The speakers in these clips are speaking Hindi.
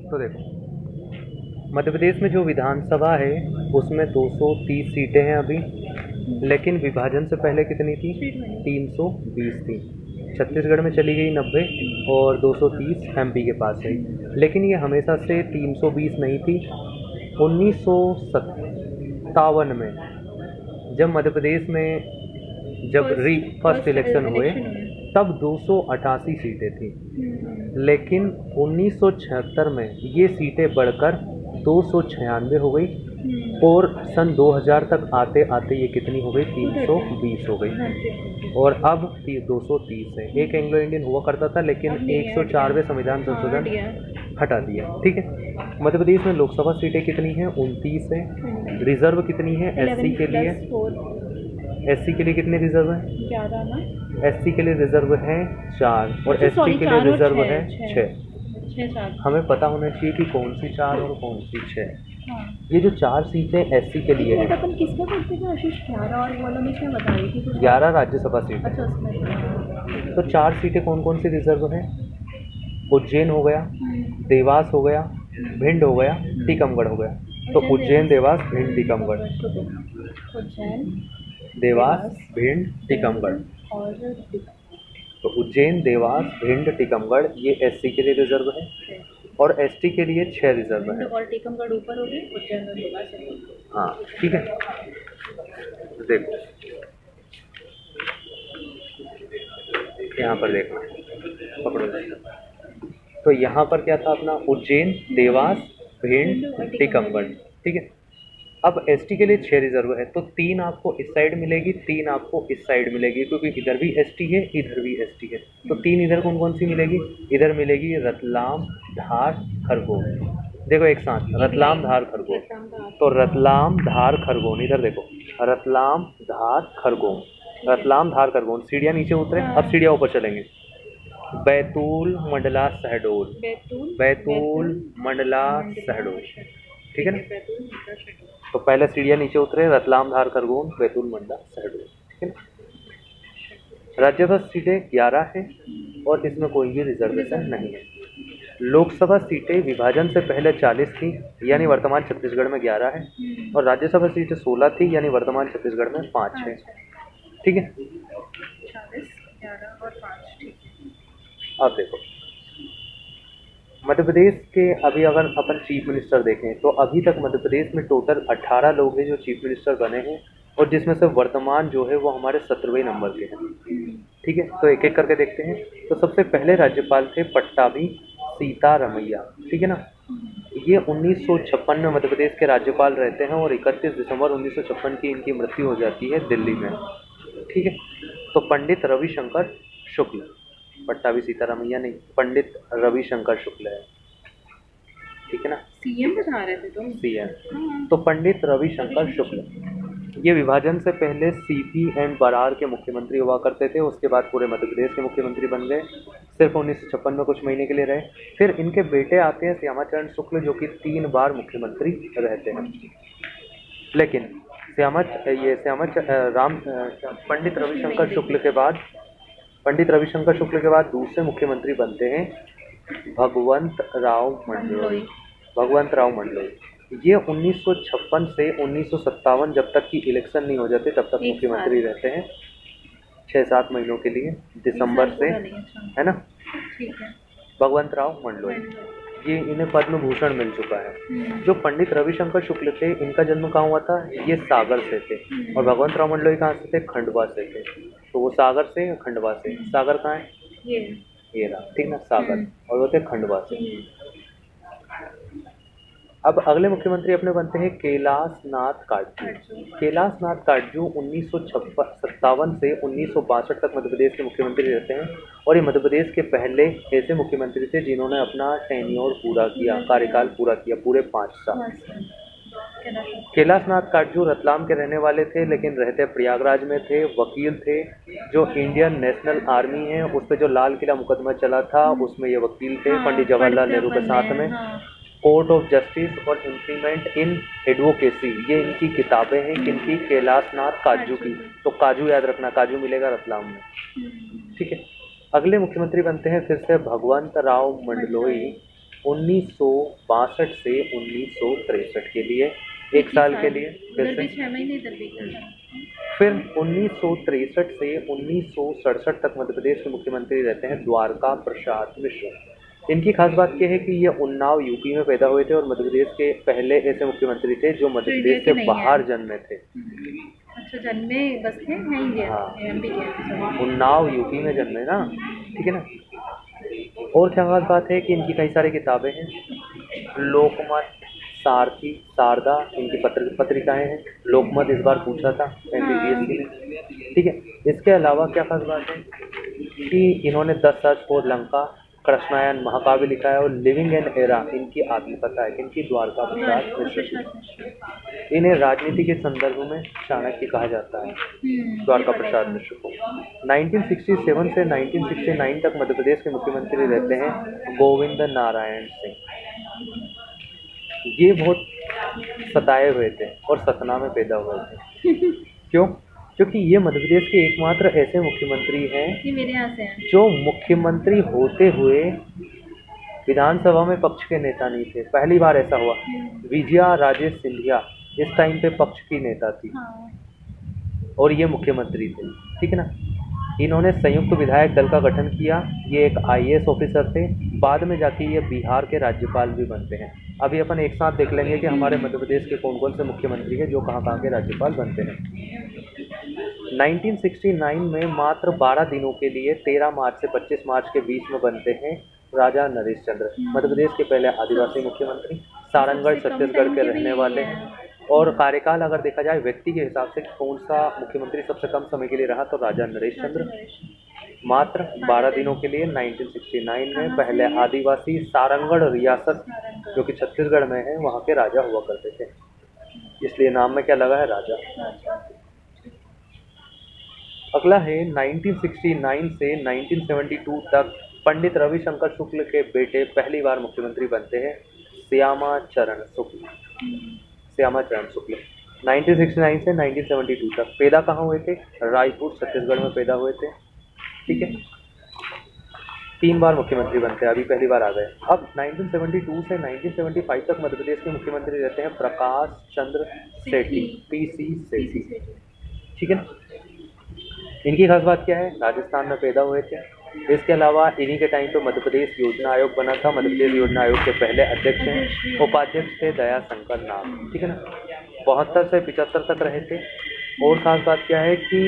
तो देखो, मध्य प्रदेश में जो विधानसभा है उसमें 230 सीटें हैं अभी, लेकिन विभाजन से पहले कितनी थी? 320 थी। छत्तीसगढ़ में चली गई 90 और 230 एमपी के पास है। लेकिन ये हमेशा से 320 नहीं थी। 1957 में जब मध्य प्रदेश में फर्स्ट इलेक्शन हुए तब 288 सीटें थी, लेकिन 1976 में ये सीटें बढ़कर 296 हो गई और सन 2000 तक आते आते ये कितनी हो गई? 320 हो गई और अब 230 है। एक एंग्लो इंडियन हुआ करता था, लेकिन 104वें संविधान संशोधन हटा दिया। ठीक है। मध्य प्रदेश में लोकसभा सीटें कितनी हैं? 29 है। रिजर्व कितनी है एससी के लिए? एससी के लिए कितने रिजर्व हैं? 11 ना। एससी के लिए रिजर्व है 4 और एसटी के लिए रिजर्व है 6। हमें पता होना चाहिए कि कौन सी 4 और कौन सी 6। ये जो 4 सीटें एससी के लिए है। अपन किसका करते थे आशीष? 11 और वो लोग क्या बता रही थी? 11 राज्यसभा सीटें। अच्छा, उसमें तो 4 सीटें कौन कौन सी रिजर्व हैं? उज्जैन हो गया, देवास हो गया, भिंड हो गया, टीकमगढ़ हो गया। तो उज्जैन, देवास, भिंड, टीकमगढ़। उज्जैन, देवास, भिंड, टीकमगढ़। और तो उज्जैन, देवास, भिंड, टीकमगढ़ ये एससी के लिए रिजर्व है और एसटी के लिए 6 रिजर्व है। और टीकमगढ़ ऊपर होगी, उज्जैन और देवास। हाँ, ठीक है। देखो यहाँ पर देखना, पकड़ो। तो यहाँ पर क्या था अपना? उज्जैन, देवास, भिंड, टीकमगढ़। ठीक है। अब एसटी के लिए 6 रिजर्व है, तो 3 आपको इस साइड मिलेगी, 3 आपको इस साइड मिलेगी, क्योंकि इधर भी एसटी है, इधर भी एसटी है। तो 3 इधर कौन कौन सी मिलेगी? इधर मिलेगी रतलाम, धार, खरगोन। देखो एक साथ, रतलाम, धार, खरगोन। तो रतलाम, धार, खरगोन, इधर देखो, रतलाम, धार, खरगोन, रतलाम, धार, खरगोन। सीढ़ियाँ नीचे उतरे, अब सीढ़ियाँ ऊपर चलेंगे। बैतूल, मंडला, शहडोल। बैतूल, मंडला, शहडोल। ठीक है ना। तो पहले सीढ़ियाँ नीचे उतरे, रतलाम, धार, खरगोन, बैतूल, मंडला, शहडोल। ठीक है ना। राज्यसभा सीटें 11 हैं और इसमें कोई भी रिजर्वेशन नहीं है। लोकसभा सीटें विभाजन से पहले 40 थी, यानी वर्तमान छत्तीसगढ़ में 11 है, और राज्यसभा सीटें 16 थी, यानी वर्तमान छत्तीसगढ़ में 5 है। ठीक है। 40, 11 और 5। ठीक है। अब देखो, मध्य प्रदेश के अभी अगर अपन चीफ मिनिस्टर देखें तो अभी तक मध्य प्रदेश में टोटल 18 लोग हैं जो चीफ मिनिस्टर बने हैं, और जिसमें से वर्तमान जो है वो हमारे 17वें नंबर के हैं। ठीक है। तो एक एक करके देखते हैं। तो सबसे पहले राज्यपाल थे पट्टाभी सीतारमैया। ठीक है ना। ये 1956 में मध्य प्रदेश के राज्यपाल रहते हैं और 31 दिसंबर 1956 की इनकी मृत्यु हो जाती है दिल्ली में। ठीक है। तो पंडित रविशंकर शुक्ल, पट्टाभी सीतारमैया नहीं, पंडित रविशंकर शुक्ल है। ठीक है ना। सीएम बता रहे थे तुम? सीएम। तो पंडित रविशंकर शुक्ल ये विभाजन से पहले सीपी एंड बरार के मुख्यमंत्री हुआ करते थे। उसके बाद पूरे मध्य प्रदेश के मुख्यमंत्री बन गए। सिर्फ 1956 में कुछ महीने के लिए रहे। फिर इनके बेटे आते हैं श्यामाचरण शुक्ल, जो कि 3 बार मुख्यमंत्री रहते हैं। लेकिन पंडित रविशंकर शुक्ल के बाद दूसरे मुख्यमंत्री बनते हैं भगवंत राव मंडलोई। ये 1956 से 1957 जब तक की इलेक्शन नहीं हो जाते तब तक मुख्यमंत्री रहते हैं, 6-7 महीनों के लिए, दिसंबर से, है ना। ठीक है। भगवंत राव मंडलोई, ये इन्हें पद्म भूषण मिल चुका है। जो पंडित रविशंकर शुक्ल थे, इनका जन्म कहाँ हुआ था? ये सागर से थे। और भगवंत राव मंडलोई कहाँ से थे? खंडवा से थे। तो वो सागर से या खंडवा से? सागर कहाँ है? ये रहा। ठीक ना, सागर। और वो थे खंडवा से। अब अगले मुख्यमंत्री अपने बनते हैं कैलाश नाथ काटजू। कैलाश नाथ काटजू 1957 से 1962 तक मध्य प्रदेश के मुख्यमंत्री रहते हैं, और ये मध्य प्रदेश के पहले ऐसे मुख्यमंत्री थे जिन्होंने अपना टेन्योर पूरा किया, कार्यकाल पूरा किया, पूरे 5 साल। कैलाश नाथ काटजू रतलाम के रहने वाले थे, लेकिन रहते प्रयागराज में थे। वकील थे। जो इंडियन नेशनल आर्मी है उस पर जो लाल किला मुकदमा चला था उसमें ये वकील थे, पंडित जवाहरलाल नेहरू के साथ में। कोर्ट ऑफ जस्टिस और इंप्लीमेंट इन एडवोकेसी, ये इनकी किताबें हैं किनकी? कैलाश नाथ काटजू की। तो काजू याद रखना, काजू मिलेगा रतलाम में। ठीक है। अगले मुख्यमंत्री बनते हैं फिर से भगवंत राव मंडलोई 1962 से 1963 के लिए, एक साल के लिए फिर उधर भी से। 6 महीने, इधर भी 6 महीने। फिर 1963 से 1967 तक मध्य प्रदेश के मुख्यमंत्री रहते हैं द्वारका प्रसाद मिश्र। इनकी खास बात यह है कि ये उन्नाव यूपी में पैदा हुए थे और मध्य प्रदेश के पहले ऐसे मुख्यमंत्री थे जो मध्य जो इंडिया प्रदेश के से नहीं बाहर हैं। जन्मे थे। अच्छा, जन्मे बस थे, हैं इंडिया हाँ। एमपी के हैं, sorry। उन्नाव यूपी में जन्मे ना, ठीक है ना। और क्या खास बात है कि इनकी कई सारी किताबें हैं, लोकमत, सारथी, शारदा, इनकी पत्रिकाएं हैं। लोकमत इस बार पूछा था एमपीपीएससी ने, ठीक है। इसके अलावा क्या खास बात है कि इन्होंने 10 सर्च फॉर लंका, कृष्णायन महाकाव्य लिखा है और लिविंग एन एरा इनकी आत्मकथा है। इनकी द्वारका प्रसाद मिश्र की। इन्हें राजनीति के संदर्भ में चाणक्य कहा जाता है, द्वारका प्रसाद मिश्र को। 1967 से 1969 तक मध्य प्रदेश के मुख्यमंत्री रहते हैं गोविंद नारायण सिंह। ये बहुत सताए हुए थे और सतना में पैदा हुए थे। क्यों? क्योंकि ये मध्य प्रदेश के एकमात्र ऐसे मुख्यमंत्री हैं ये मेरे यहाँ से हैं। जो मुख्यमंत्री होते हुए विधानसभा में पक्ष के नेता नहीं थे। पहली बार ऐसा हुआ। विजया राजेश सिंधिया इस टाइम पे पक्ष की नेता थी हाँ। और ये मुख्यमंत्री थे, ठीक है ना। इन्होंने संयुक्त विधायक दल का गठन किया। ये एक आईएएस ऑफिसर थे। बाद में जाके ये बिहार के राज्यपाल भी बनते हैं। अभी अपन एक साथ देख लेंगे कि हमारे मध्य प्रदेश के कौन कौन से मुख्यमंत्री हैं जो कहाँ के राज्यपाल बनते हैं। 1969 में मात्र 12 दिनों के लिए 13 मार्च से 25 मार्च के बीच में बनते हैं राजा नरेश चंद्र, मध्य प्रदेश के पहले आदिवासी मुख्यमंत्री, सारंगढ़ छत्तीसगढ़ के रहने वाले हैं। और कार्यकाल अगर देखा जाए व्यक्ति के हिसाब से कौन सा मुख्यमंत्री सबसे कम समय के लिए रहा, तो राजा नरेश चंद्र, मात्र 12 दिनों के लिए 1969 में। पहले आदिवासी सारंगढ़ रियासत जो कि छत्तीसगढ़ में है वहाँ के राजा हुआ करते थे, इसलिए नाम में क्या लगा है, राजा। अगला है 1969 से 1972 तक पंडित रविशंकर शुक्ल के बेटे पहली बार मुख्यमंत्री बनते हैं श्यामा चरण शुक्ल। श्यामा चरण शुक्ल 1969 से 1972 तक पैदा कहाँ हुए थे, रायपुर छत्तीसगढ़ में पैदा हुए थे, ठीक है। 3 बार मुख्यमंत्री बनते हैं, अभी पहली बार आ गए। अब 1972 से 1975 तक मध्य प्रदेश के मुख्यमंत्री रहते हैं प्रकाश चंद्र सेठी, पीसी सेठी, ठीक है ना। इनकी खास बात क्या है, राजस्थान में पैदा हुए थे। इसके अलावा इन्हीं के टाइम पे मध्य प्रदेश योजना आयोग बना था। मध्य प्रदेश योजना आयोग के पहले अध्यक्ष हैं, उपाध्यक्ष थे दया शंकर नाम, ठीक है ना। 72 से 75 तक रहे थे। और खास बात क्या है कि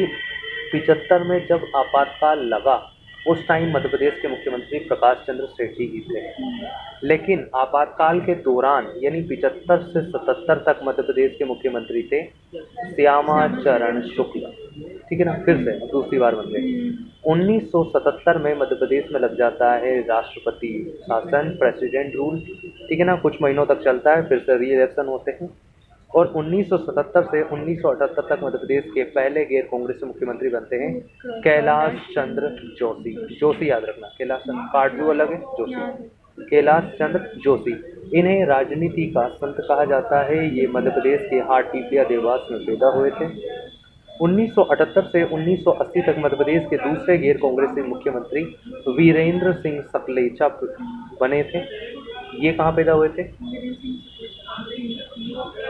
75 में जब आपातकाल लगा उस टाइम मध्य प्रदेश के मुख्यमंत्री प्रकाश चंद्र सेठी ही थे। लेकिन आपातकाल के दौरान यानी 75 से 77 तक मध्य प्रदेश के मुख्यमंत्री थे श्यामा चरण शुक्ल, ठीक है ना। फिर से दूसरी बार बन गए। 1977 में मध्य प्रदेश में लग जाता है राष्ट्रपति शासन, प्रेसिडेंट रूल, ठीक है ना। कुछ महीनों तक चलता है, फिर से री इलेक्शन होते हैं। और 1977 से 1978 तक मध्य प्रदेश के पहले गैर कांग्रेसी मुख्यमंत्री बनते हैं कैलाश चंद्र जोशी। जोशी याद रखना, कैलाश चंद्र काटजू अलग है, जोशी, कैलाश चंद्र जोशी। इन्हें राजनीति का संत कहा जाता है। ये मध्य प्रदेश के हाटपिपलिया देवास में पैदा हुए थे। 1978 से 1980 तक मध्य प्रदेश के दूसरे गैर कांग्रेसी मुख्यमंत्री वीरेंद्र सिंह सकलेचा बने थे। ये कहाँ पैदा हुए थे,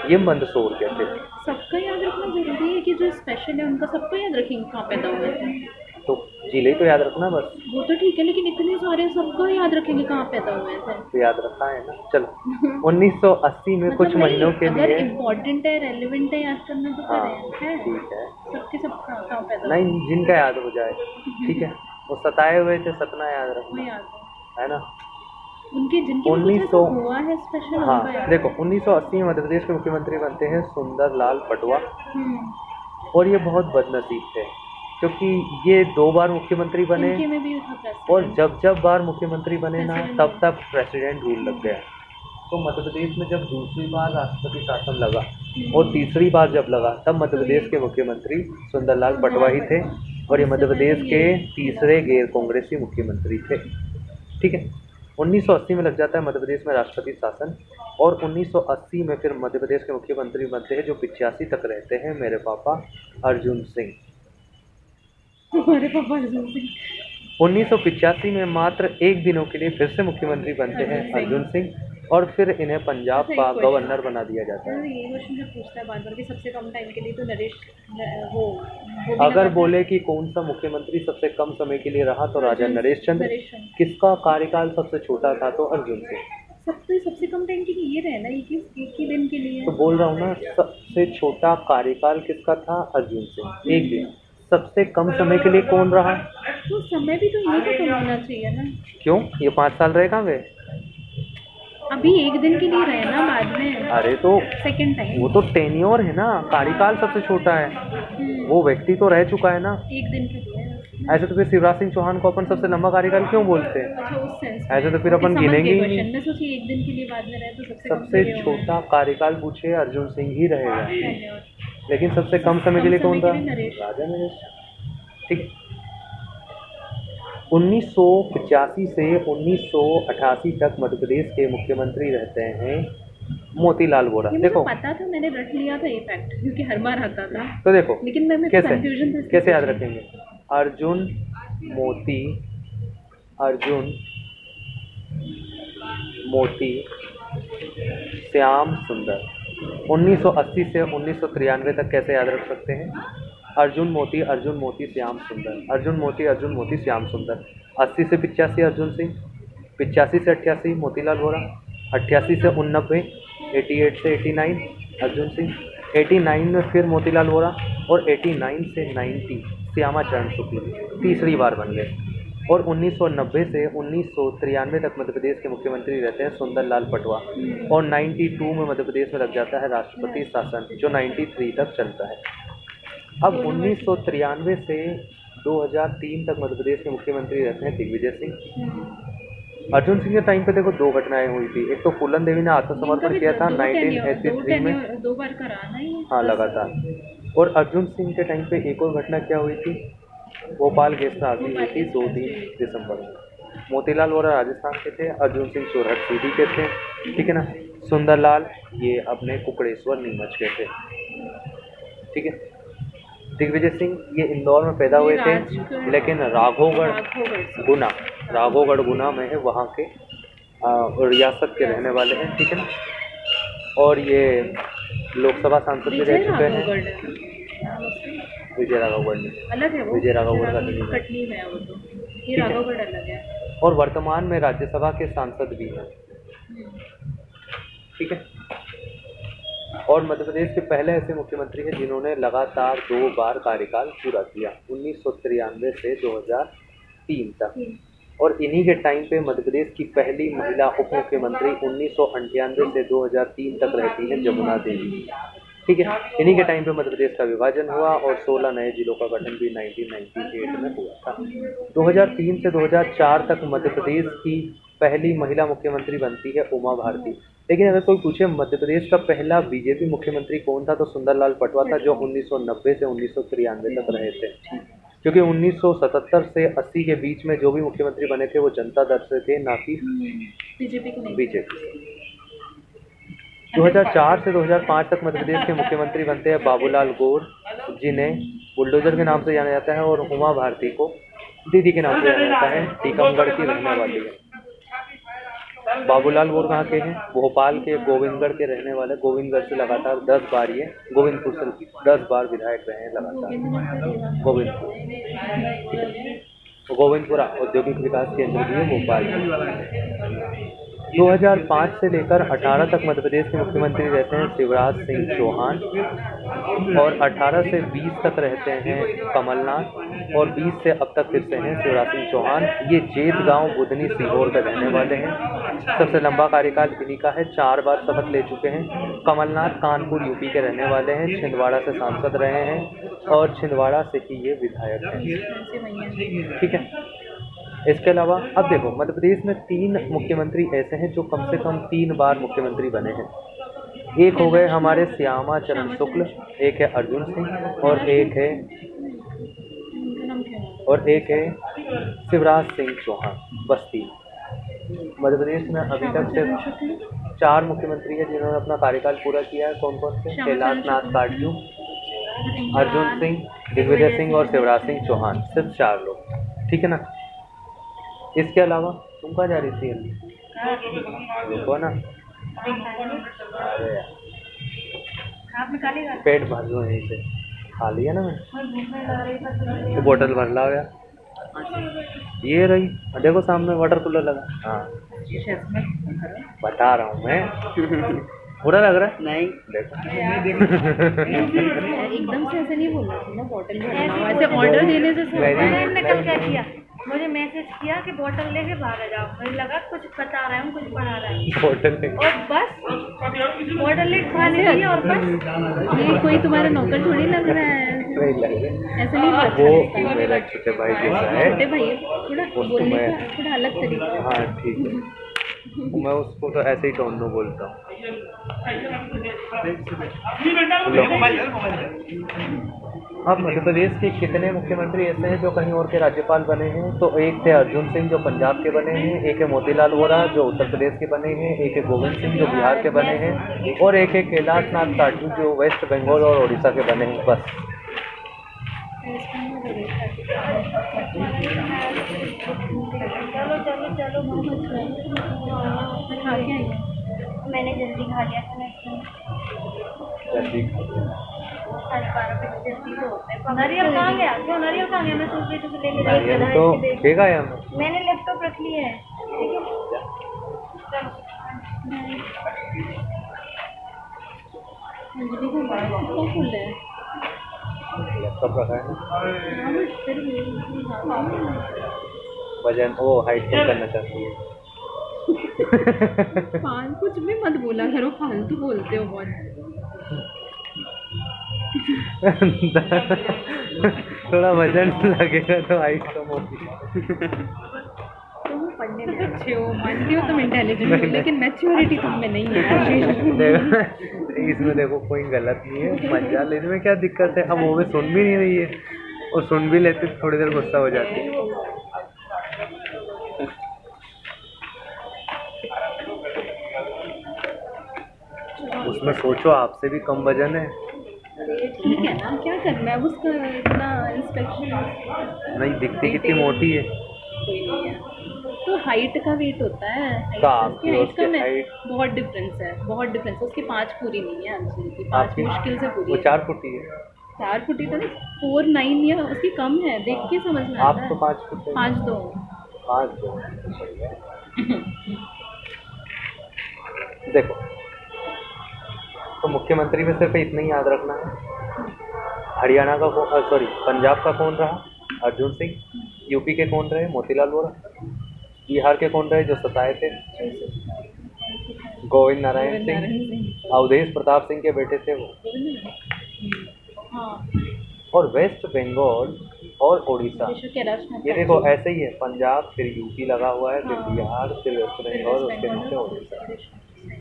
ये मंदसौर के थे। सबका याद रखना जरूरी है कि जो स्पेशल है उनका सबका याद रखेंगे कहाँ पैदा हुए थे, तो जिले तो याद रखना बस। वो तो ठीक है, लेकिन इतने सारे सबका याद रखेंगे कहाँ पैदा हुए थे, तो याद रखा है ना। चलो 1980 में कुछ महीनों के अगर लिए, इम्पोर्टेंट है, रेलेवेंट है, याद करना तो हाँ है। ठीक है, सबके सब कहाँ पैदा नहीं जिनका याद हो जाए, ठीक है। वो सताए हुए थे, सतना याद हुए, रखना याद है ना। उनके जिनके 1900 हुआ है स्पेशल, उनका हाँ याद। देखो 1980 में मध्य प्रदेश के मुख्यमंत्री बनते हैं सुंदरलाल पटवा। और ये बहुत बदनसीब थे क्योंकि ये 2 बार मुख्यमंत्री बने इनके में भी था president। और जब बार मुख्यमंत्री बने ना President। तब तक प्रेसिडेंट रूल लग गया। तो मध्य प्रदेश में जब दूसरी बार राष्ट्रपति शासन लगा और तीसरी बार जब लगा तब मध्य प्रदेश के मुख्यमंत्री सुंदरलाल पटवा ही थे और ये मध्य प्रदेश के तीसरे गैर कांग्रेसी मुख्यमंत्री थे, ठीक है। 1980 में लग जाता है मध्य प्रदेश में राष्ट्रपति शासन और 1980 में फिर मध्य प्रदेश के मुख्यमंत्री बनते हैं जो 85 तक रहते हैं मेरे पापा अर्जुन सिंह। हमारे पापा अर्जुन सिंह, 1985 में मात्र 1 दिनों के लिए फिर से मुख्यमंत्री बनते हैं अर्जुन सिंह, और फिर इन्हें पंजाब अच्छा, का एक गवर्नर बना दिया जाता है। ये क्वेश्चन जो पूछता है बार बार कि सबसे कम टाइम के लिए तो वो भी अगर लगातार बोले कि कौन सा मुख्यमंत्री सबसे कम समय के लिए रहा तो राजा अर्जुन- नरेश चंद्र। नरेश चंद्र। किसका कार्यकाल सबसे छोटा था तो अर्जुन सिंह। सबसे कम टाइम के लिए ये रहना, एक ही दिन के लिए। तो बोल रहा हूँ ना, सबसे छोटा कार्यकाल किसका था? अर्जुन सिंह, 1 दिन। सबसे कम समय के लिए कौन रहा? तो समय भी तो यही तो कम होना चाहिए ना। क्यों? ये 5 साल रहे कहाँ गए? अभी 1 दिन के लिए रहे ना, बाद में अरे तो सेकंड टाइम। वो तो टेन्योर है ना, कार्यकाल सबसे छोटा है। वो व्यक्ति तो रह चुका है ना। 1 दिन के लिए। ऐसे तो फिर शिवराज सिंह चौहान को अपन सबसे लंबा कार्यकाल क्यों बोलते हैं? अच्छा, उस सेंस ऐसे तो फिर अपन गिनेंगे ही नहीं। मैं सोची 1 दिन के लिए बाद में रहे तो सबसे कम सबसे के लिए छोटा कार्यकाल पूछे अर्जुन सिंह ही रहेगा, धन्यवाद। लेकिन सबसे कम समय के लिए कौन था? नरेश। राजा नरेश। ठीक। 1985 से 1988 तक मध्य प्रदेश के मुख्यमंत्री रहते हैं मोतीलाल वोरा। ये मुझे देखो, पता था, मैंने रट लिया था ये फैक्ट क्योंकि हर बार आता था। तो देखो लेकिन मैं कैसे कंफ्यूजन था इसके कैसे याद पीछे। रखेंगे? अर्जुन मोती श्याम सुंदर। 1980 से 1993 तक कैसे याद रख सकते हैं? अर्जुन मोती श्याम सुंदर, अर्जुन मोती श्याम सुंदर। 80 से 85 अर्जुन सिंह, 85 से 88 मोतीलाल वोरा, 88 से 89, 88 से 89 अर्जुन सिंह, 89 में फिर मोतीलाल वोरा, और 89 से 90 श्यामाचरण शुक्ल तीसरी बार बन गए। और 1990 से 1993 तक मध्य प्रदेश के मुख्यमंत्री रहते हैं सुंदरलाल पटवा, और 92 में मध्य प्रदेश में लग जाता है राष्ट्रपति शासन, जो 93 तक चलता है। अब 1993 से 2003 तक मध्य प्रदेश के मुख्यमंत्री रहते हैं दिग्विजय सिंह। अर्जुन सिंह के टाइम पे देखो 2 घटनाएं हुई थी। एक तो फूलन देवी ने आत्मसमर्पण किया था 1983 में, 2 बार कराना ही। हाँ लगातार। और अर्जुन सिंह के टाइम पे एक और घटना क्या हुई थी? भोपाल गैस आगी हुई थी 2-3 दिसंबर में। मोतीलाल वोरा राजस्थान के थे, अर्जुन सिंह सोरठ सीधी के थे, ठीक है ना। सुंदरलाल ये अपने कुकड़ेश्वर नीमच के थे, ठीक है। दिग्विजय सिंह ये इंदौर में पैदा हुए थे, लेकिन राघोगढ़ गुना में है, वहाँ के रियासत के रहने वाले हैं, ठीक है ना। और ये लोकसभा सांसद भी रह चुके हैं। विजय राघवगढ़ में अलग है वो, विजय राघवगढ़ का कटनी में है वो, तो ये राघवगढ़ अलग है। और वर्तमान में राज्यसभा के सांसद भी हैं, ठीक है। और मध्य प्रदेश के पहले ऐसे मुख्यमंत्री हैं जिन्होंने लगातार 2 बार कार्यकाल पूरा किया, 1993 से 2003 तक। और इन्हीं के टाइम पे मध्य प्रदेश की पहली महिला उप मुख्यमंत्री 1998 से 2003 तक रहती हैं जमुना देवी, ठीक है। इन्हीं के टाइम पे मध्य प्रदेश का विभाजन हुआ और 16 नए जिलों का गठन भी 1998 में हुआ था। 2003 से 2004 तक मध्य प्रदेश की पहली महिला मुख्यमंत्री बनती है उमा भारती। लेकिन अगर कोई पूछे मध्य प्रदेश का पहला बीजेपी मुख्यमंत्री कौन था, तो सुंदरलाल पटवा था, जो 1990 से 1993 तक रहे थे। क्योंकि 1977 से 80 के बीच में जो भी मुख्यमंत्री बने थे वो जनता दल से थे, ना कि बीजेपी। 2004 से 2005 तक मध्य प्रदेश के मुख्यमंत्री बनते हैं बाबूलाल गौर, जिन्हें बुलडोजर के नाम से जाना जाता है, और उमा भारती को दीदी के नाम से जाना जाता है, टीकमगढ़ की रहने वाली है। बाबूलाल गौर कहाँ के हैं? भोपाल के गोविंदगढ़ के रहने वाले। गोविंदगढ़ से लगातार 10 बार ये गोविंदपुर से 10 बार विधायक रहे हैं लगातार। गोविंदपुरा औद्योगिक विकास केंद्र भी है भोपाल में। 2005 से लेकर 18 तक मध्य प्रदेश के मुख्यमंत्री रहते हैं शिवराज सिंह चौहान, और 18 से 20 तक रहते हैं कमलनाथ, और 20 से अब तक फिर से हैं शिवराज सिंह चौहान। ये जेत गांव बुधनी सीहोर के रहने वाले हैं। सबसे लंबा कार्यकाल इन्हीं का है, 4 बार शपथ ले चुके हैं। कमलनाथ कानपुर यूपी के रहने वाले हैं, छिंदवाड़ा से सांसद रहे हैं, और छिंदवाड़ा से ही ये विधायक हैं, ठीक है। इसके अलावा अब देखो मध्य प्रदेश में 3 मुख्यमंत्री ऐसे हैं जो कम से कम 3 बार मुख्यमंत्री बने हैं। एक हो गए हमारे श्यामाचरण शुक्ल, एक है अर्जुन सिंह, और एक है शिवराज सिंह चौहान। बस 3। मध्य प्रदेश में अभी तक सिर्फ 4 मुख्यमंत्री हैं जिन्होंने अपना कार्यकाल पूरा किया है। कौन कौन से? कैलाश नाथ काटजू, अर्जुन सिंह, दिग्विजय सिंह और शिवराज सिंह चौहान। सिर्फ 4 लोग, ठीक है ना। इसके अलावा तुम कहाँ जा रही थी? रुको ना, अरे यार, आप निकालेगा पेट भर लो यहीं से, खा लिया ना मैंने। तो बोतल भर लाओ यार, ये रही, देखो सामने वाटर कूलर लगा। हाँ बता रहा हूँ मैं। बुरा लग रहा है? नहीं देखो। एकदम से ऐसे नहीं बोलना चाहिए ना, बॉटल ऐसे ऑर्डर देने से मैंने कल क्या किया, मुझे मैसेज किया कि बोतल लेके बाहर आ जाओ, मुझे लगा कुछ बता रहा हूँ, कुछ पढ़ा रहा है, बोतल में और बस बोतल लेके खाने लगी और बस। ये कोई तुम्हारा नौकर थोड़ी लग रहा है, नहीं लग रहा। ऐसे नहीं बात वो करता। मेरा छोटे भाई जैसा है। छोटे भाई थोड़ा उसको बोलने मैं- का थोड़ा अलग तरीका है। हाँ ठीक है, मैं उसको तो ऐसे ही टोनो बोलता हूँ। अब मध्य प्रदेश के कितने मुख्यमंत्री ऐसे हैं जो कहीं और के राज्यपाल बने हैं? तो एक थे अर्जुन सिंह जो पंजाब के बने हैं, एक है मोतीलाल वोरा जो उत्तर प्रदेश के बने हैं, एक है गोविंद सिंह जो बिहार के बने हैं, और एक है कैलाश नाथ साटू जो वेस्ट बंगाल और उड़ीसा के बने हैं। बस चलो चलो चलो, खा के आई हैं। मैंने जल्दी खा लिया था ना, जल्दी 12:30 बजे जल्दी तो होता है। नारियल कहाँ गया? क्यों नारियल कहाँ गया? मैं सोच रही थी उसे लेके नारियल तो ठीक है यार। मैंने लैपटॉप रख लिया है, ठीक है चलो। अंजलि को बाहर कितना फूल है। लैपटॉप रखा है ना, हाँ बट फिर भी वजन वो हाइट कम करना चाहती है। कुछ भी मत बोला करो, फालतू बोलते हो बहुत। थोड़ा वजन लगेगा तो हाइट कम होगी। तुम पढ़ने में अच्छे हो, मानती हो तुम इंटेलिजेंट हो, लेकिन मैच्योरिटी तुम में नहीं है। देखो इसमें देखो कोई गलत नहीं है, मजा लेने में क्या दिक्कत है? अब वो भी सुन भी नहीं रही है, और सुन भी लेते तो थोड़ी देर गुस्सा हो जाती है। उसमें सोचो आपसे भी कम वजन है। ठीक है ना, क्या करना है उसका इतना इंस्पेक्शन। नहीं दिखती कितनी मोटी है। कोई नहीं है, तो हाइट का वेट होता है, कहाँ उसकी की? हाइट उसकी का में height? बहुत डिफरेंस है, बहुत डिफरेंस है। उसकी 5 पूरी नहीं है अंजलि की, 5 आपकी मुश्किल से पूरी वो है। 4 फुट ही है। 4 फुटी तो नहीं, 4'9" या उसकी कम है, देख के समझ में आता आप है। तो 5 फुट है। 5'2" 5 देखो, तो मुख्यमंत्री में सिर्फ इतना ही याद रखना है। हरियाणा का सॉरी पंजाब का कौन रहा? अर्जुन सिंह। यूपी के कौन रहे? मोतीलाल वोरा। बिहार के कौन रहे जो सताए थे? गोविंद नारायण सिंह। अवधेश प्रताप सिंह के बेटे थे वो। हाँ, और वेस्ट बंगाल और उड़ीसा, विश्व के राष्ट्र ये देखो ऐसे ही है, पंजाब फिर यूपी लगा हुआ है, फिर हाँ। बिहार, फिर वेस्ट बंगाल, उसके नीचे उड़ीसा।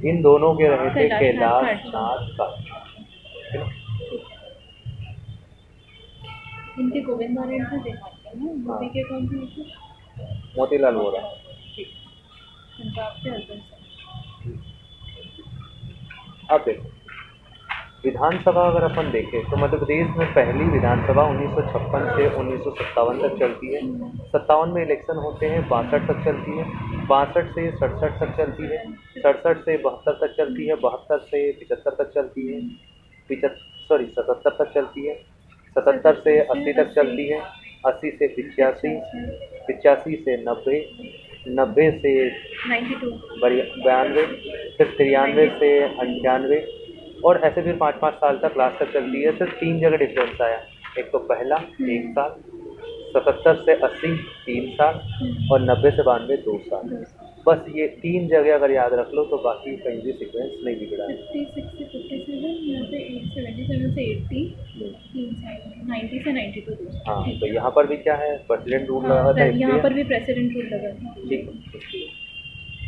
इन दोनों के रहे थे कैलाश नाथ साटू। इनके गोविंद नारायण से देखा ना, यूपी के कौन थे? मोतीलाल वोरा। पंजाब के अर्जुन सिंह। अब देखो विधानसभा अगर अपन देखें तो मध्य प्रदेश में पहली विधानसभा 1956 से 1957 तक चलती है। 57 में इलेक्शन होते हैं, 62 तक चलती है, 62 से 67 तक चलती है, 67 से 72 तक चलती है, 72 से 75 तक चलती है, 77 तक चलती है, 77 से 80 तक चलती है, 80 से 85, 85 से 90, 90 से 92, 92, फिर 93 से 98, और ऐसे फिर 5-5 साल तक लास्ट तक चलती है। सिर्फ 3 जगह डिफरेंस आया, एक तो पहला 1 साल, 77 से 80 3 साल, और 90 से 92 2 साल। बस ये 3 जगह अगर याद रख लो तो बाकी कहीं भी सीक्वेंस नहीं बिगड़ा है। 56 से 57, यहाँ पे 77 से 80, 3 साल, 90 से 92 2 साल। हाँ तो यहाँ पर भी क्या है, प्रेसिडेंट रूल हाँ, लगा था यहाँ इसलिए पर भी प्रेसिडेंट रूल लगा था। ठीक है,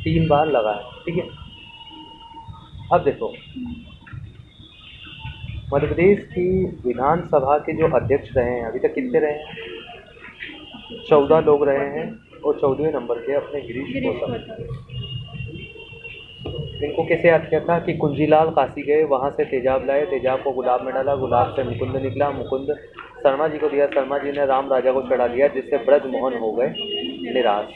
3 बार लगा है। ठीक है, अब देखो मध्य प्रदेश की विधानसभा के जो अध्यक्ष रहे हैं अभी तक कितने रहे हैं? 14 लोग रहे हैं, और 14वें नंबर के अपने गिरीश गौतम। इनको कैसे याद किया था कि कुंजीलाल काशी गए, वहाँ से तेजाब लाए, तेजाब को गुलाब में डाला, गुलाब से मुकुंद निकला, मुकुंद शर्मा जी को दिया, शर्मा जी ने राम राजा को चढ़ा दिया, जिससे ब्रजमोहन हो गए निराश।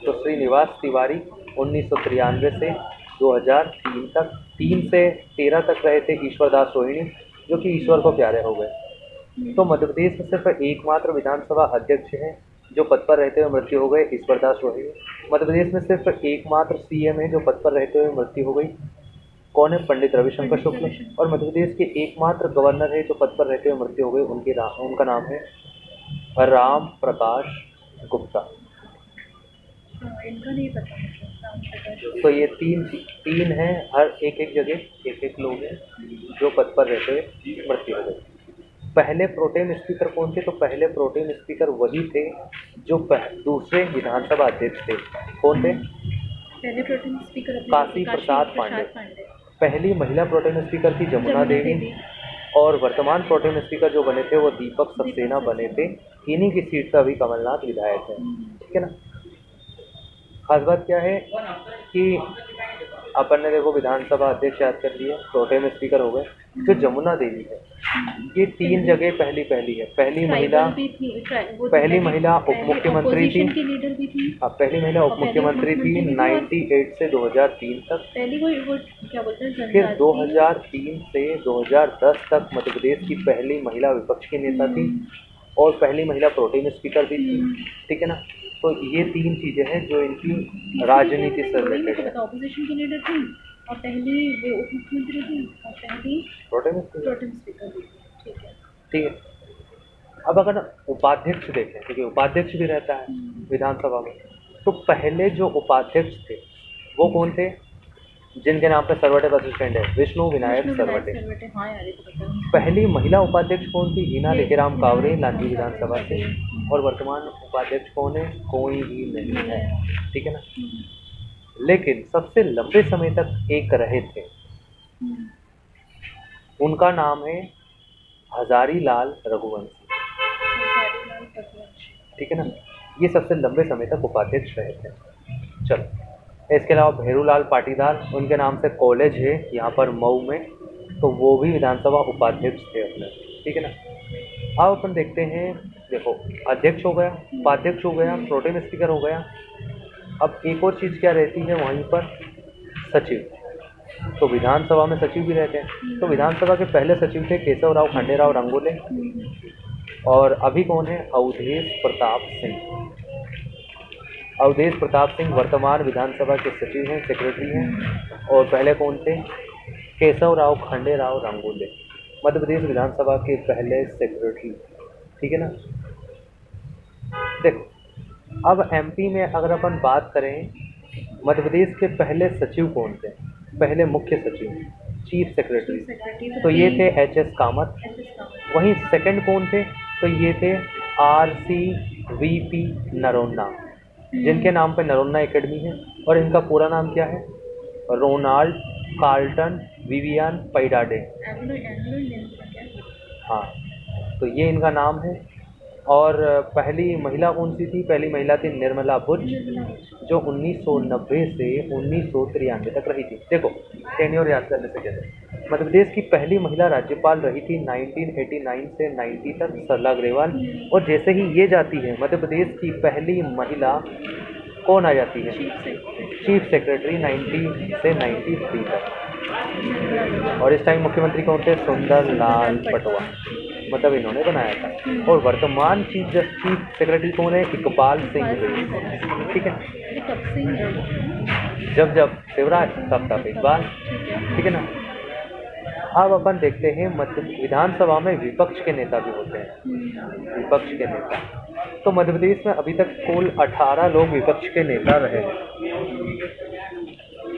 तो श्रीनिवास तिवारी 1993 से 2003 तक, 3 से 13 तक रहे थे ईश्वरदास रोहिणी, जो कि ईश्वर को प्यारे हो गए। तो मध्य प्रदेश में सिर्फ एकमात्र विधानसभा अध्यक्ष हैं जो पद पर रहते हुए मृत्यु हो गए, ईश्वरदास रोहिणी। मध्य प्रदेश में सिर्फ एकमात्र सीएम है जो पद पर रहते हुए मृत्यु हो गई, कौन है? पंडित रविशंकर शुक्ल। और मध्य प्रदेश के एकमात्र गवर्नर है जो पद पर रहते हुए मृत्यु हो गई, उनका नाम है राम प्रकाश गुप्ता। इनका नहीं पता मुझे। तो ये तीन हैं, हर एक जगह एक लोग हैं जो पद पर रहते हुए मृत्यु हो गए। पहले प्रोटेम स्पीकर कौन थे? तो पहले प्रोटेम स्पीकर वही थे जो दूसरे विधानसभा अध्यक्ष थे। कौन थे? पहले प्रोटेम स्पीकर काशी प्रसाद पांडे। पहली महिला प्रोटेम स्पीकर थी जमुना देवी, और वर्तमान प्रोटेम स्पीकर जो बने थे वो दीपक सक्सेना बने थे। इन्हीं की सीट का भी कमलनाथ विधायक है, ठीक है ना। खास बात क्या है कि अपन ने देखो विधानसभा अध्यक्ष याद कर लिए, प्रोटेम स्पीकर हो गए। जो जमुना देवी है ये 3 जगह पहली है। पहली महिला उप मुख्यमंत्री थी। अब पहली महिला उप मुख्यमंत्री थी 98 से 2003 तक। फिर 2003 से 2010 तक मध्य प्रदेश की पहली महिला विपक्ष की नेता थी और पहली महिला प्रोटेम स्पीकर भी थी, ठीक है ना। तो ये 3 चीजें हैं जो इनकी राजनीति से रिलेटेड है। ऑपोजिशन की लीडर थी और पहली वो उप मुख्यमंत्री थी और पहली प्रोटेम स्पीकर भी, ठीक है। अब अगर उपाध्यक्ष देखें, ठीक है, उपाध्यक्ष भी रहता है विधानसभा में, तो पहले जो उपाध्यक्ष थे वो कौन थे? जिनके नाम पे सरवटे बस स्टैंड है, विष्णु विनायक सरवटे। हाँ यार, ये तो पता है। पहली महिला उपाध्यक्ष कौन थी? हीना लेखीराम कावरे, लांजी विधानसभा से। और वर्तमान उपाध्यक्ष कौन है? कोई भी नहीं है, ठीक है ना। लेकिन सबसे लंबे समय तक एक रहे थे, उनका नाम है हजारी लाल रघुवंशी, ठीक है ना। ये सबसे लंबे समय तक उपाध्यक्ष रहे थे। चलो, इसके अलावा भैरूलाल पाटीदार, उनके नाम से कॉलेज है यहाँ पर मऊ में, तो वो भी विधानसभा उपाध्यक्ष थे अपने, ठीक है ना। अब अपन देखते हैं, देखो अध्यक्ष हो गया, उपाध्यक्ष हो गया, प्रोटेम स्पीकर हो गया। अब एक और चीज़ क्या रहती है वहीं पर? सचिव। तो विधानसभा में सचिव भी रहते हैं। तो विधानसभा के पहले सचिव थे केशवराव खंडेराव रंगोले, और अभी कौन है? अवधेश प्रताप सिंह। अवधेश प्रताप सिंह वर्तमान विधानसभा के सचिव हैं, सेक्रेटरी हैं। और पहले कौन थे? केशवराव खंडेराव रंगोले, मध्य प्रदेश विधानसभा के पहले सेक्रेटरी, ठीक है ना। देखो, अब एमपी में अगर अपन बात करें, मध्य प्रदेश के पहले सचिव कौन थे? पहले मुख्य सचिव, चीफ सेक्रेटरी, तो ये थे एच.एस. कामत। वहीं सेकंड कौन थे? तो ये थे R.C.V.P. नरोन्ना, जिनके नाम पे नरोन्ना एकेडमी है। और इनका पूरा नाम क्या है? Ronald Carlton Vivian Padade. हाँ, तो ये इनका नाम है। और पहली महिला कौन सी थी? पहली महिला थी निर्मला बुच, जो 1990 से 1993 तक रही थी। देखो, टेन्योर याद करने से कहते, मध्य प्रदेश की पहली महिला राज्यपाल रही थी 1989 से 90 तक, सरला ग्रेवाल। और जैसे ही ये जाती है, मध्य प्रदेश की पहली महिला कौन आ जाती है? चीफ सेक्रेटरी 90 से 93 तक। और इस टाइम मुख्यमंत्री कौन थे? सुंदर लाल पटवा, मतलब इन्होंने बनाया था। और वर्तमान चीफ सेक्रेटरी कौन है? इकबाल सिंह, ठीक है। जब शिवराज तब इकबाल, ठीक है ना। अब अपन देखते हैं मध्य विधानसभा में विपक्ष के नेता भी होते हैं, विपक्ष के नेता। तो मध्य प्रदेश में अभी तक कुल 18 लोग विपक्ष के नेता रहे।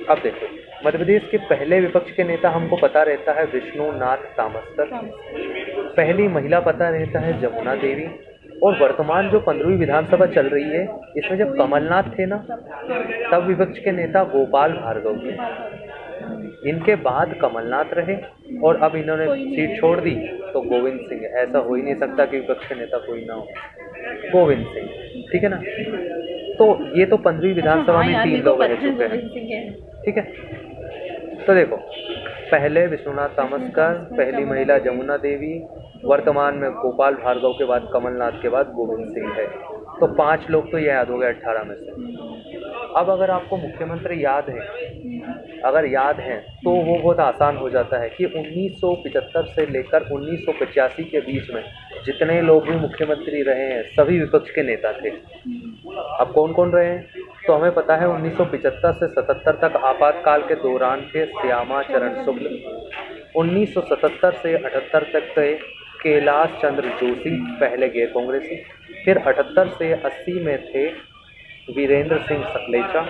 अब देखो, मध्य प्रदेश के पहले विपक्ष के नेता हमको पता रहता है विष्णुनाथ तामस्कर, पहली महिला पता रहता है जमुना देवी। और वर्तमान जो 15वीं विधानसभा चल रही है, इसमें जब कमलनाथ थे ना, तब विपक्ष के नेता गोपाल भार्गव थे। इनके बाद कमलनाथ रहे और अब इन्होंने सीट छोड़ दी तो गोविंद सिंह। ऐसा हो ही नहीं सकता कि विपक्ष के नेता कोई ना हो, गोविंद सिंह, ठीक है ना। तो ये तो 15वीं विधानसभा में 3 लोग रह चुके हैं, ठीक है। तो देखो, पहले विश्वनाथ तामस्कर, पहली महिला जमुना देवी, वर्तमान में गोपाल भार्गव के बाद कमलनाथ के बाद गोविंद सिंह है। तो 5 लोग तो ये याद हो गए 18 में से। अब अगर आपको मुख्यमंत्री याद है, अगर याद है तो वो बहुत आसान हो जाता है कि 1975 से लेकर 1985 के बीच में जितने लोग भी मुख्यमंत्री रहे हैं सभी विपक्ष के नेता थे। अब कौन कौन रहे हैं तो हमें पता है 1975 से 77 तक आपातकाल के दौरान थे श्यामा चरण शुक्ल, 1977 से 78 तक थे कैलाश चंद्र जोशी पहले गैर कांग्रेसी, फिर 78 से 80 में थे वीरेंद्र सिंह सकलेचा,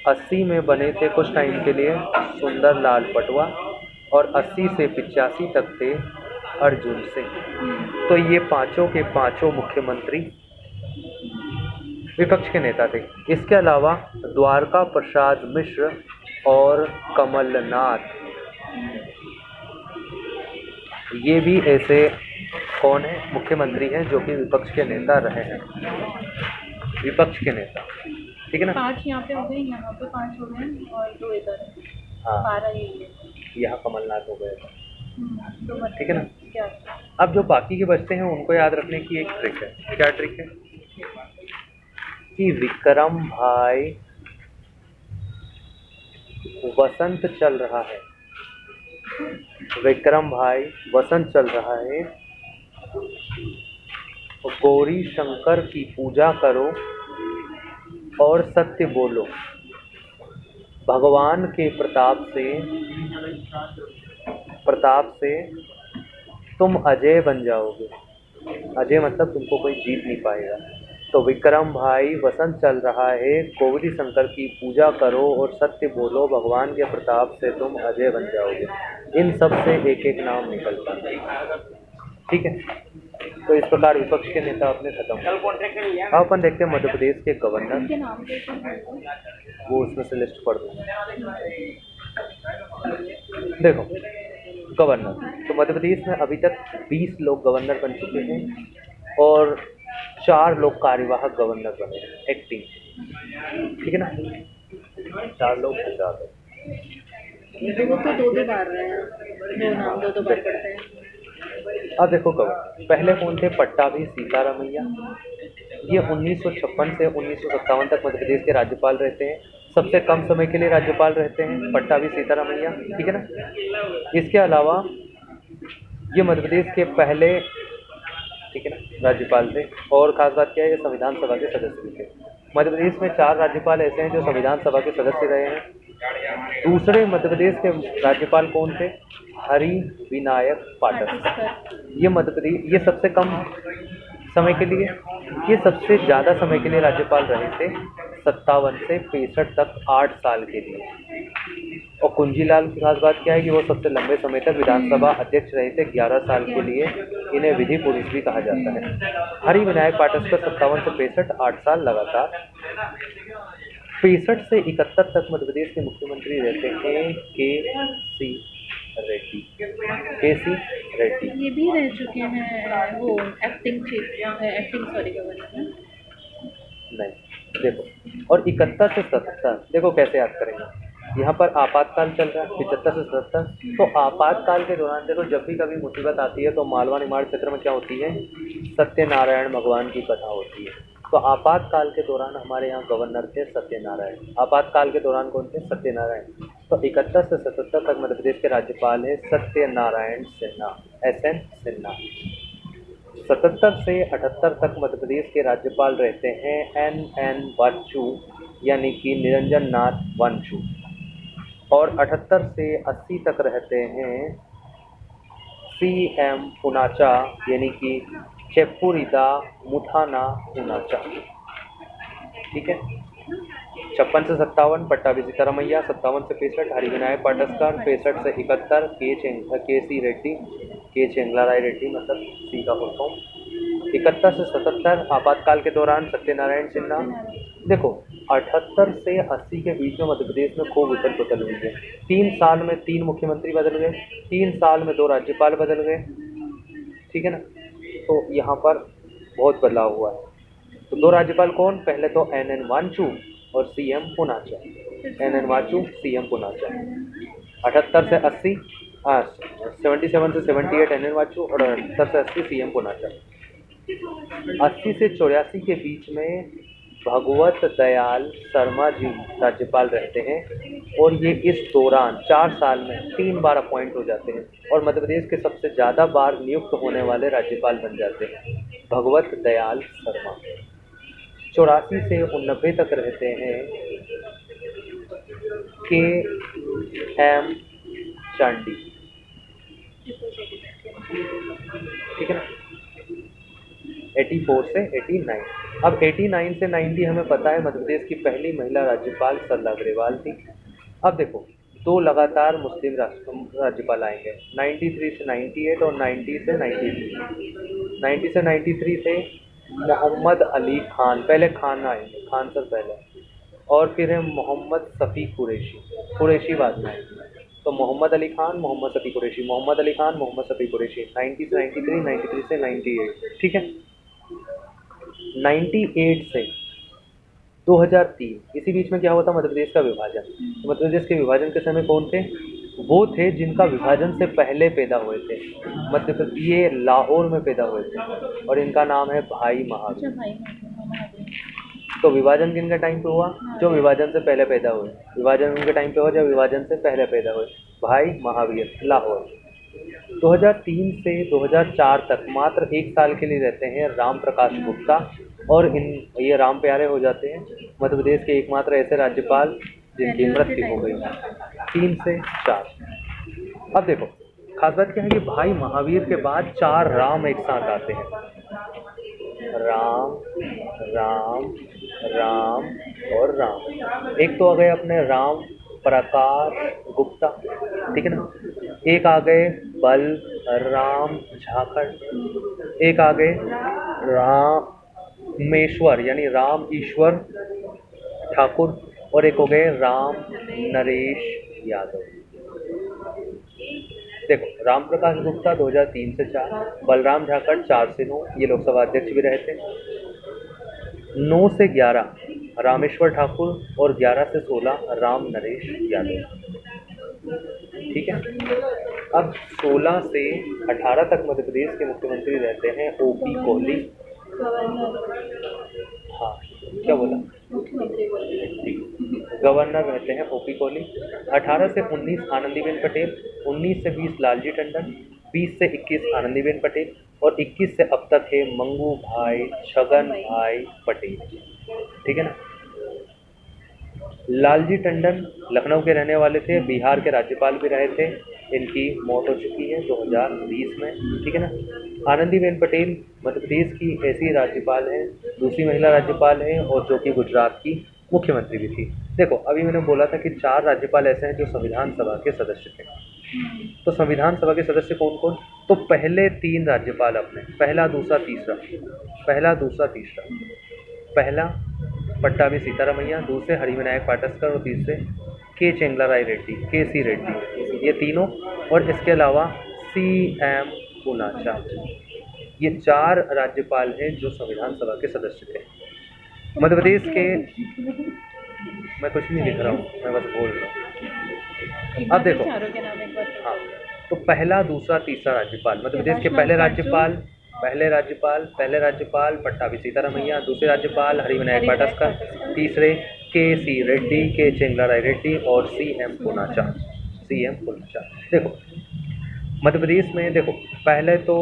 80 में बने थे कुछ टाइम के लिए सुंदर लाल पटवा और 80 से 85 तक थे अर्जुन सिंह। तो ये पांचों के पांचों मुख्यमंत्री विपक्ष के नेता थे। इसके अलावा द्वारका प्रसाद मिश्र और कमलनाथ, ये भी ऐसे कौन है मुख्यमंत्री हैं जो कि विपक्ष के नेता रहे हैं, विपक्ष के नेता, ठीक है ना। 5 यहाँ पे हो गए, यहाँ पे 5 हो गए और 2 इधर है। हाँ 12 ये यहाँ कमलनाथ हो गए, तो ठीक है ना। क्या अब जो बाकी के बचते हैं उनको याद रखने की एक ट्रिक है। क्या ट्रिक है कि विक्रम भाई वसंत चल रहा है, विक्रम भाई वसंत चल रहा है, गौरी शंकर की पूजा करो और सत्य बोलो, भगवान के प्रताप से तुम अजय बन जाओगे। अजय मतलब तुमको कोई जीत नहीं पाएगा। तो विक्रम भाई वसंत चल रहा है, गौरी शंकर की पूजा करो और सत्य बोलो, भगवान के प्रताप से तुम अजय बन जाओगे। इन सब से एक एक नाम निकलता है, ठीक है। तो इस प्रकार विपक्ष के नेता अपने खत्म। अब अपन देखते हैं मध्य प्रदेश के गवर्नर, के नाम के वो उसमें से लिस्ट पढ़ दूंगा। देखो गवर्नर, तो मध्य प्रदेश में अभी तक 20 लोग गवर्नर बन चुके हैं और 4 लोग कार्यवाहक गवर्नर बने हैं, एक्टिंग, ठीक है ना। 4 लोग पंजाब है, वो तो 2 बार रहे हैं, 2 नाम 2 बार पढ़ते हैं। अब देखो गवर्नर पहले कौन थे, पट्टाभी सीतारामैया, ये 1956 से 1957 तक मध्य प्रदेश के राज्यपाल रहते हैं। सबसे कम समय के लिए राज्यपाल रहते हैं पट्टाभी सीतारामैया, ठीक है ना। इसके अलावा ये मध्य प्रदेश के पहले, ठीक है ना, राज्यपाल थे। और खास बात क्या है, ये संविधान सभा के सदस्य भी थे। मध्य प्रदेश में 4 राज्यपाल ऐसे हैं जो संविधान सभा के सदस्य रहे हैं। दूसरे मध्य प्रदेश के राज्यपाल कौन थे, हरि विनायक पाठक। ये मध्य प्रदेश, ये सबसे कम समय के लिए, ये सबसे ज़्यादा समय के लिए राज्यपाल रहे थे, 57 से 65 तक 8 साल के लिए। और कुंजीलाल की खास बात क्या है कि वो सबसे लंबे समय तक विधानसभा अध्यक्ष रहे थे, 11 साल के लिए। इन्हें विधि पुरुष भी कहा जाता है। हरि विनायक पाठक का 57 से 65 8 साल लगातार। 65 से 71 तक मध्य प्रदेश के मुख्यमंत्री रहते हैं के.सी. रेड्डी, के.सी. रेड्डी। ये भी रह चुके हैं वो एक्टिंग गवर्नर नहीं, देखो और 71 से 77 देखो कैसे याद करेंगे। यहाँ पर आपातकाल चल रहा है 75 से 77। तो आपातकाल के दौरान देखो जब भी कभी मुसीबत आती है तो मालवा निमाड़ क्षेत्र में क्या होती है, सत्यनारायण भगवान की कथा होती है। तो आपातकाल के दौरान हमारे यहाँ गवर्नर थे सत्यनारायण। आपातकाल के दौरान कौन थे, सत्यनारायण। तो 71 से 77 तक मध्य प्रदेश के राज्यपाल है सत्यनारायण सिन्हा, SN सिन्हा। 77 से 78 तक मध्य प्रदेश के राज्यपाल रहते हैं NN वाचू, यानी कि निरंजन नाथ वांचू। और 78 से 80 तक रहते हैं CM पुनाचा, यानी कि चेप्पुरिता मुथाना पुनाचा, ठीक है। 56 से 57 पट्टाभी सीतारामैया, 57 से 65 हरि विनायक पाटस्कर, 65 से 71 के.सी. रेड्डी, के चेंगलाराय रेड्डी मतलब सी का फुल फॉर्म। 71 से 77 आपातकाल के दौरान सत्यनारायण सिन्हा। देखो 78 से 80 के बीच में मध्य प्रदेश में खूब उथल पुथल हुई है। 3 साल में 3 मुख्यमंत्री बदल गए, 3 साल में 2 राज्यपाल बदल गए, ठीक है ना। तो यहाँ पर बहुत बदलाव हुआ है। तो 2 राज्यपाल कौन, पहले तो NN वांचू और CM Poonacha. NN Wanchu, CM Poonacha. 78 से 80, 77 से 78 NN वांचू और 78 से 80 CM पुनाचा। 80 से 84 के बीच में भगवत दयाल शर्मा जी राज्यपाल रहते हैं, और ये इस दौरान 4 साल में 3 बार अपॉइंट हो जाते हैं और मध्य प्रदेश के सबसे ज़्यादा बार नियुक्त होने वाले राज्यपाल बन जाते हैं भगवत दयाल शर्मा। 84 से 89 तक रहते हैं के एम चांडी, ठीक है ना, 84 से 89। अब 89 से 90 हमें पता है मध्य प्रदेश की पहली महिला राज्यपाल सरला अग्रवाल थी। अब देखो 2 लगातार मुस्लिम राज्यपाल आएंगे, 93 से 98 और 90 से 93। 90 से 93 थे मोहम्मद अली खान, पहले खान आएंगे, खान सर पहले, और फिर है मोहम्मद शफी कुरैशी बाद में आएंगे। तो मोहम्मद अली खान, मोहम्मद शफी कुरैशी, मोहम्मद अली खान, मोहम्मद शफी कुरैशी, 90 से 93, 93 से 98, ठीक है। 98 से 2003, इसी बीच में क्या हुआ था, मध्य प्रदेश का विभाजन। तो मध्य प्रदेश के विभाजन के समय कौन थे, वो थे जिनका विभाजन से पहले पैदा हुए थे। मध्य प्रदेश ये लाहौर में पैदा हुए थे और इनका नाम है भाई महावीर। तो विभाजन किनके टाइम पे हुआ, जो विभाजन से पहले पैदा हुए। विभाजन उनके टाइम पे हुआ जब विभाजन से पहले पैदा हुए, भाई महावीर, लाहौर। 2003 से 2004 तक मात्र 1 साल के लिए रहते हैं राम प्रकाश गुप्ता, और ये राम प्यारे हो जाते हैं मध्य प्रदेश के एकमात्र ऐसे राज्यपाल जिनकी मृत्यु हो गई। 3 से 4। अब देखो खास बात क्या है कि भाई महावीर के बाद 4 राम एक साथ आते हैं, राम राम राम और राम। एक तो आ गए अपने राम प्रकाश गुप्ता, ठीक है ना, एक आ गए बल राम झाखड़, एक आ गए रामेश्वर यानी राम ईश्वर ठाकुर, और एक हो गए राम नरेश यादव। देखो राम प्रकाश गुप्ता 2003 से 4, बलराम झाखड़ 4 से 9, ये लोकसभा अध्यक्ष भी रहे थे। 9 से 11 रामेश्वर ठाकुर और 11 से 16 राम नरेश यादव, ठीक है। अब 16 से 18 तक मध्य प्रदेश के मुख्यमंत्री रहते हैं ओपी कोहली। हाँ क्या बोला, गवर्नर रहते हैं ओपी कोहली। 18 से 19 आनंदीबेन पटेल, 19 से 20 लालजी टंडन, 20 से 21 आनंदीबेन पटेल, और 21 से अब तक है मंगू भाई छगन भाई पटेल, ठीक है ना। लालजी टंडन लखनऊ के रहने वाले थे, बिहार के राज्यपाल भी रहे थे, इनकी मौत हो चुकी है 2020 में, ठीक है ना। आनंदीबेन पटेल मध्य प्रदेश की ऐसी राज्यपाल हैं, दूसरी महिला राज्यपाल हैं, और जो कि गुजरात की मुख्यमंत्री भी थी। देखो अभी मैंने बोला था कि 4 राज्यपाल ऐसे हैं जो संविधान सभा के सदस्य थे। तो संविधान सभा के सदस्य कौन कौन, तो पहले 3 राज्यपाल अपने, पहला दूसरा तीसरा, पहला पट्टाभी सीतारामैया, दूसरे हरिविनायक पाटस्कर, और तीसरे के चेंगलाराय रेड्डी, के सी रेड्डी, ये तीनों, और इसके अलावा CM पूनाचा। ये 4 राज्यपाल हैं जो संविधान सभा के सदस्य थे मध्य प्रदेश के। मैं कुछ नहीं लिख रहा हूँ, मैं बस बोल रहा हूँ। अब देखो हाँ, तो पहला दूसरा तीसरा राज्यपाल मध्य प्रदेश के पहले राज्यपाल पट्टाभी सीतारामैया, दूसरे राज्यपाल हरिविनायक पाटस्कर, तीसरे KC रेड्डी, के चेंगलाराय रेड्डी, और CM पूनाचा। देखो मध्य प्रदेश में देखो पहले तो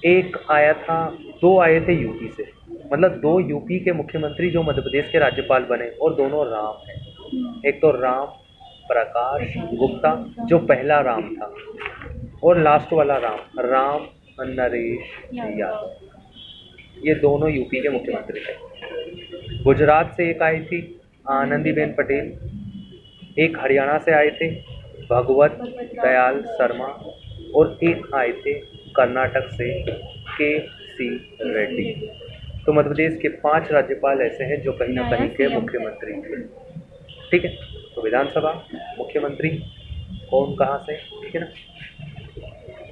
1 आया था, 2 आए थे यूपी से, मतलब 2 यूपी के मुख्यमंत्री जो मध्य प्रदेश के राज्यपाल बने, और दोनों राम हैं। एक तो राम प्रकाश गुप्ता जो पहला राम था, और लास्ट वाला राम नरेश यादव, ये दोनों यूपी के मुख्यमंत्री थे। गुजरात से एक आई थी आनंदीबेन पटेल, एक हरियाणा से आए थे भगवत दयाल शर्मा, और एक आए थे कर्नाटक से KC रेड्डी। तो मध्य प्रदेश के 5 राज्यपाल ऐसे हैं जो कहीं ना कहीं के मुख्यमंत्री थे, ठीक है। तो विधानसभा मुख्यमंत्री कौन कहाँ से, ठीक है ना,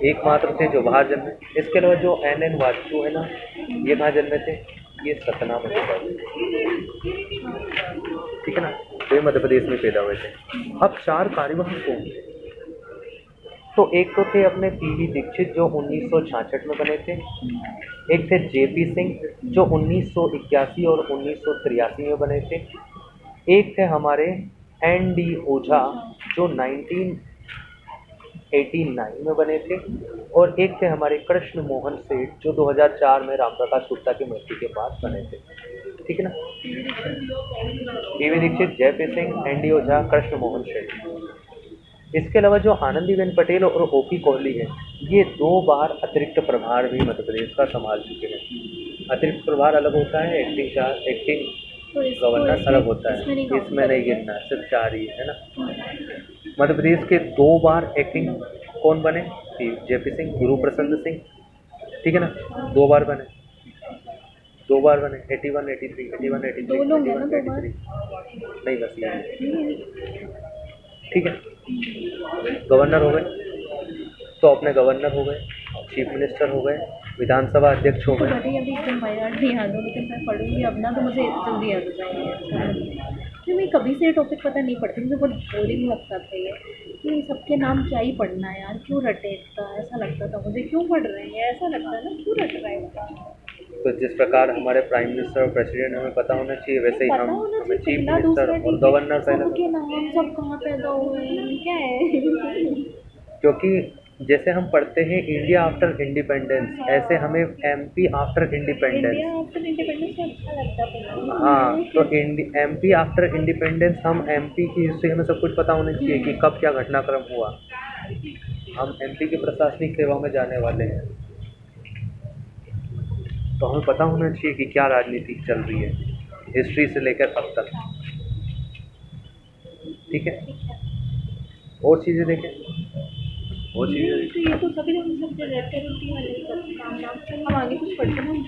एकमात्र थे जो बाहर जन्मे। इसके अलावा जो NN वाजपेयी है ना, ये कहाँ जन्मे थे, ये सतना में पैदा हुए, ठीक है ना, तो ये मध्य प्रदेश में पैदा हुए थे। अब 4 कार्यवाहक कौन थे, तो एक तो थे अपने पीवी दीक्षित जो 1966 में बने थे, एक थे जेपी सिंह जो 1981 और 1983 में बने थे, एक थे हमारे एन डी ओझा जो 1989 में बने थे, और एक थे हमारे कृष्ण मोहन सेठ जो 2004 में रामप्रकाश गुप्ता की मृत्यु के बाद बने थे। ठीक है ना। PV Dikshit, JP Singh, N D Ojha, Krishna Mohan Seth. इसके अलावा जो आनंदीबेन पटेल और ओपी कोहली है, ये 2 बार अतिरिक्त प्रभार भी मध्य प्रदेश का संभाल चुके हैं। अतिरिक्त प्रभार अलग होता है, एक्टिंग गवर्नर अलग होता है, इसमें नहीं गिनना है, सिर्फ 4 ही है ना। मध्य प्रदेश के 2 बार एक्टिंग कौन बने? जेपी सिंह, गुरु प्रसाद सिंह, ठीक है ना, 2 बार बने, 2 बार बने, 81, 83, 81, 83, 83, नहीं बस ये, ठीक है। गवर्नर हो गए, तो अपने गवर्नर हो गए, चीफ मिनिस्टर हो गए, विधानसभा अध्यक्ष हो गए। अभी एकदम बाय हार्ट नहीं याद हो, लेकिन मैं पढ़ूंगी अब ना तो मुझे जल्दी याद हो जाएंगे। क्योंकि मैं कभी से ये टॉपिक पता नहीं पढ़ती, मुझे बहुत बोरिंग लगता था ये कि सबके नाम क्या ही पढ़ना है यार, क्यों रटे इतना, ऐसा लगता था मुझे, क्यों पढ़ रहे हैं ऐसा लगता है ना, क्यों रट रहा है इतना। तो जिस प्रकार हमारे प्राइम मिनिस्टर और प्रेसिडेंट हमें पता होना चाहिए, वैसे ही हमें चीफ मिनिस्टर और गवर्नर पहले, के नाम सब कहाँ पैदा हुए हैं क्या है। क्योंकि जैसे हम पढ़ते हैं इंडिया आफ्टर इंडिपेंडेंस, ऐसे हमें MP after independence, India after independence अच्छा लगता है। हाँ, तो एमपी आफ्टर इंडिपेंडेंस, हम एमपी की हिस्ट्री हमें सब कुछ पता होना चाहिए कि कब क्या घटनाक्रम हुआ। हम एमपी की प्रशासनिक सेवा में जाने वाले हैं, तो हमें पता होना चाहिए कि क्या राजनीति चल रही है हिस्ट्री से लेकर अब तक। ठीक है, और चीज़ें देखें, और चीज़ें देखें। ये तो सभी लोग सबसे रहते रोटी वाले काम नाम से हम आगे कुछ पढ़ते हैं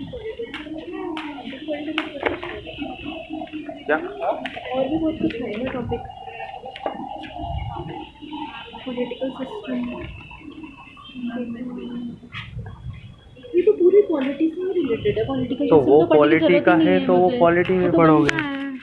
क्या और भी बहुत कुछ है ना टॉपिक, पॉलिटिकल सिस्टम, ये तो पूरी पॉलिटी से रिलेटेड है। पॉलिटिकल तो वो पॉलिटी का है, तो वो पॉलिटी में पढ़ोगे।